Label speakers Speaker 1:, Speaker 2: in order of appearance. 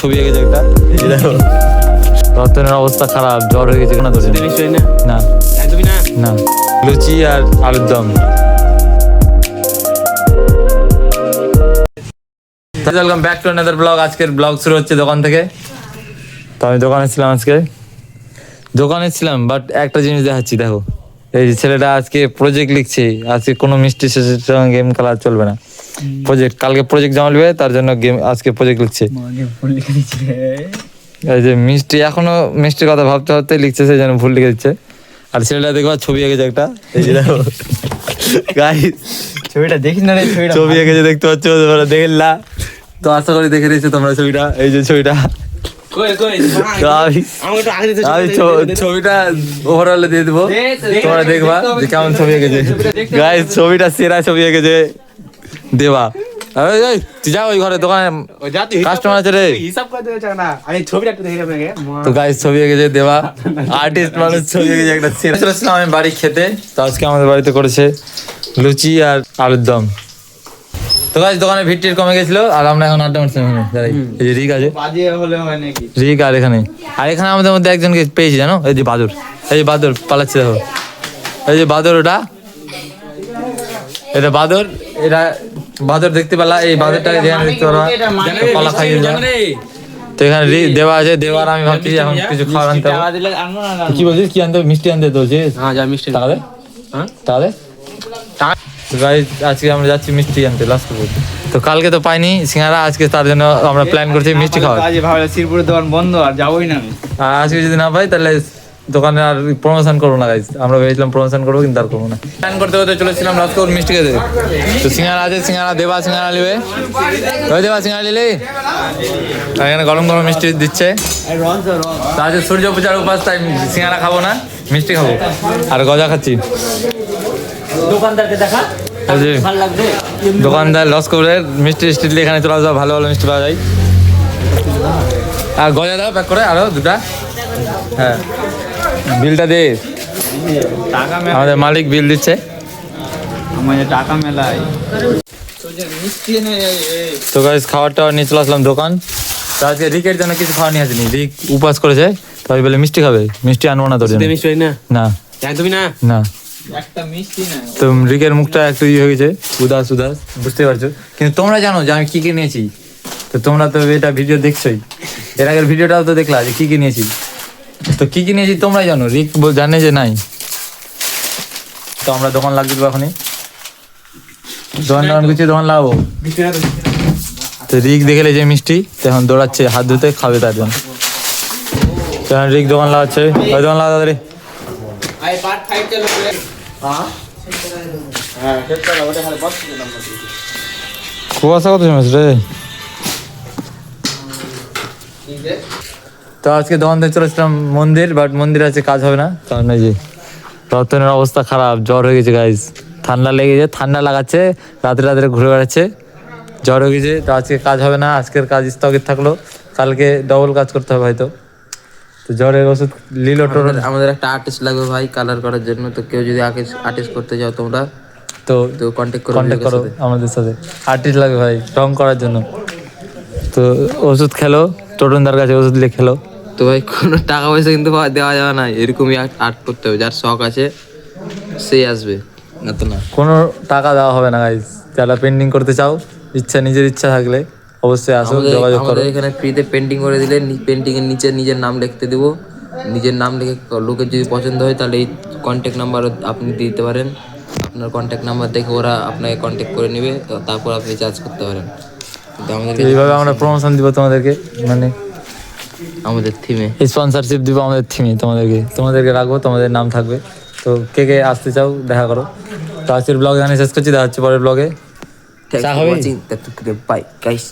Speaker 1: ছবি এঁকেছে একটা, এই দেখো রতনের অবস্থা খারাপ, জ্বর হয়ে গেছে না? না
Speaker 2: একদমই না।
Speaker 1: না, লুচি আর আলুর দম। Welcome back to another blog. আজকের ব্লগ শুরু হচ্ছে দোকান থেকে। তো আমি দোকানে ছিলাম, বাট একটা জিনিস দেখাচ্ছি, দেখো এই যে ছেলেটা আজকে প্রজেক্ট লিখছে। আজকে কোনো মিষ্টি শেষের সঙ্গে গেম খেলা চলবে না। প্রজেক্ট কালকে প্রজেক্ট জমা নেবে, তার জন্য গেম আজকে প্রজেক্ট লিখছে। এই যে মিষ্টি এখনো মিষ্টির কথা ভাবতে ভাবতে লিখছে, সেই জন্য ভুল লিখে দিচ্ছে। আর ছেলেটা দেখবা ছবি এঁকেছে একটা, এই যে দেখো গাইস
Speaker 2: ছবিটা দেখি না রে,
Speaker 1: ছবি এঁকেছে দেখতে পাচ্ছ, তোমরা দেখলা তো, আশা করি দেখে নিয়েছো তোমরা ছবিটা। এই যে ছবিটা, আমি ছবিটা ওভারঅলে দিয়ে দিবো, তোমরা দেখবা যে কেমন ছবি এঁকেছে। গাইস ছবিটা সেরা ছবি এঁকেছে দেবা। তুই যা ওই ঘরে দোকানে কাস্টমার আছে রে,
Speaker 2: হিসাব করে দেবে না। আমি ছবিটা একটু দেখে আপনাকে।
Speaker 1: তো গাইস ছবি এঁকেছে দেবা, আর্টিস্ট মানুষ ছবি এঁকেছে একটা সেরা। চলেছিলাম আমি বাড়ি খেতে, তো আজকে আমাদের বাড়িতে করেছে লুচি আর আলুর দম। তো গাইস দোকানে ভিড় কমে গেছিল, আর আমরা এখন আড্ডা মারছিলাম এখানে। এই যে রিক আছে,
Speaker 2: বাজে হলে হয় নাকি?
Speaker 1: রিক আর এখানে আমাদের মধ্যে একজনকে পেয়েছি জানো, এই যে বাদর। এই যে বাদর পালাচ্ছে দেখো, এই যে বাদর, ওটা এটা বাদর। এটা বাদর দেখতে পেলা, এই বাদরটাকে যেখানে দেখতে পারবা কলা খাইয়ে যায়। তো এখানে দেওয়া আছে, দেওয়ার আমি ভাবছি এখন কিছু খাবার আনতে হবে। কি বলছিস, কি আনতে হবে? মিষ্টি আনতে বলছিস?
Speaker 2: হ্যাঁ যা মিষ্টি
Speaker 1: টাকা দে, টাকা দে। গাইস আজকে আমরা যাচ্ছি মিষ্টি আনতে লাস্টপুর। তো কালকে তো পাইনি সিঙ্গারা, আজকে তার জন্য আমরা প্ল্যান করছি মিষ্টি খাওয়ার।
Speaker 2: আজকে ভাবলাম শ্রীপুরের দোকান বন্ধ, আর যাবোই না আমি।
Speaker 1: আর আজকে যদি না পাই তাহলে দোকানে আর প্রমোশন করবো না গাইস। আমরা ভেবেছিলাম প্রমোশন করবো, কিন্তু আর করবো না। প্ল্যান করতে করতে চলেছিলাম লাস্টপুর মিষ্টি খেতে। তো সিঙ্গারা আছে, সিঙ্গারা দেবা সিঙ্গারা নেবে, ওই দেবা সিঙ্গারা নিলে। এখানে গরম গরম মিষ্টি দিচ্ছে। তো আজকে সূর্য পূজার উপাস, তাই সিঙ্গারা খাবো না, মিষ্টি খাবো আর গজা খাচ্ছি।
Speaker 2: দোকানদারকে দেখা
Speaker 1: দোকানদার লস করে মিষ্টি স্ট্রিট এখানে চলে আসবে, ভালো ভালো মিষ্টি পাওয়া যায়। আর গজা দাও প্যাক করে আরো দুটা। হ্যাঁ বিলটা দে, আমাদের মালিক বিল দিচ্ছে।
Speaker 2: আমাদের টাকা মেলায়
Speaker 1: তো গাইস খাবারটা নিয়ে চলে আসলাম দোকান। তো আজকে রিকের জন্য কিছু খাওয়া নিয়ে আসেনি, রিক উপাস করেছে, তাই বলে মিষ্টি খাবে। মিষ্টি আনবো না তোর জন্য, না
Speaker 2: একদমই না।
Speaker 1: না।
Speaker 2: একটা মিষ্টি না।
Speaker 1: তো রিকের মুখটা একটু ইয়ে হয়ে গেছে, উদাস উদাস, বুঝতে পারছো। কিন্তু তোমরা জানো যে আমি কি কি নিয়েছি, তো তোমরা তো এটা ভিডিও দেখছোই, এর আগের ভিডিওটাও তো দেখলা যে কি কি নিয়েছি। তো কি কি নিয়েছি তোমরা জানো, রিক জানে যে নাই। তো আমরা দোকান লাগিয়ে দেবো এখনই, দোকান লাগাবো। তো রিক দেখলে যে মিষ্টি, তখন দৌড়াচ্ছে হাত ধুতে খাবে তার জন্য। তখন রিক দোকান লাগাচ্ছে, ওই দোকান লাগা রে। কুয়াশা কত জমেছে রে। তো আজকে দোকান থেকে চলেছিলাম মন্দির, বাট মন্দির আছে কাজ হবে না, কারণ এই যে রতনের অবস্থা খারাপ, জ্বর হয়ে গেছে গাইস, ঠান্ডা লেগেছে, ঠান্ডা লাগাচ্ছে, রাত্রে রাত্রে ঘুরে বেড়াচ্ছে, জ্বর হয়ে গেছে। তো আজকে কাজ হবে না, আজকের কাজ স্থগিত থাকলো, কালকে ডবল কাজ করতে হবে হয়তো। তো জ্বরের ওষুধ লিলো টোরন।
Speaker 3: আমাদের একটা আর্টিস্ট লাগবে ভাই কালার করার জন্য, তো কেউ যদি আর্টিস্ট করতে চাও তোমরা
Speaker 1: তো
Speaker 3: কন্ট্যাক্ট
Speaker 1: করো আমাদের সাথে। আর্টিস্ট লাগবে ভাই রং করার জন্য। তো ওষুধ খেলো, টোটনদার কাছে ওষুধ লিখে খেলো।
Speaker 3: তো ভাই কোনো টাকা পয়সা কিন্তু দেওয়া যাবে না, এরকমই আর্ট করতে হবে, যার শখ আছে সেই আসবে, না তো না।
Speaker 1: কোনো টাকা দেওয়া হবে না গাইস, যারা পেন্টিং করতে চাও, নিজের ইচ্ছা থাকলে অবশ্যই আসো, যোগাযোগ করো।
Speaker 3: আমাদের এখানে ফ্রিতে পেন্টিং করে দিলে পেন্টিং এর নিচে নিজের নাম লিখতে দেবো, নিজের নাম লিখে লোকের যদি পছন্দ হয় তাহলে এই কন্ট্যাক্ট নাম্বার আপনি দিতে পারেন। আপনার কন্ট্যাক্ট নাম্বার দেখে ওরা আপনাকে কন্ট্যাক্ট করে নেবে, তারপর আপনি চার্জ করতে পারেন। কিন্তু আমাদেরকে
Speaker 1: এইভাবে আমরা প্রমোশন দিব তোমাদেরকে, মানে
Speaker 3: আমাদের থিমে
Speaker 1: স্পন্সরশিপ দিব আমাদের থিমে, তোমাদেরকে রাখবো, তোমাদের নাম থাকবে। তো কে কে আসতে চাও দেখা করো। তো আজকের ব্লগ এখানে শেষ করছি, দেখা হচ্ছে পরের ব্লগে।
Speaker 3: Thank you for watching, bye guys.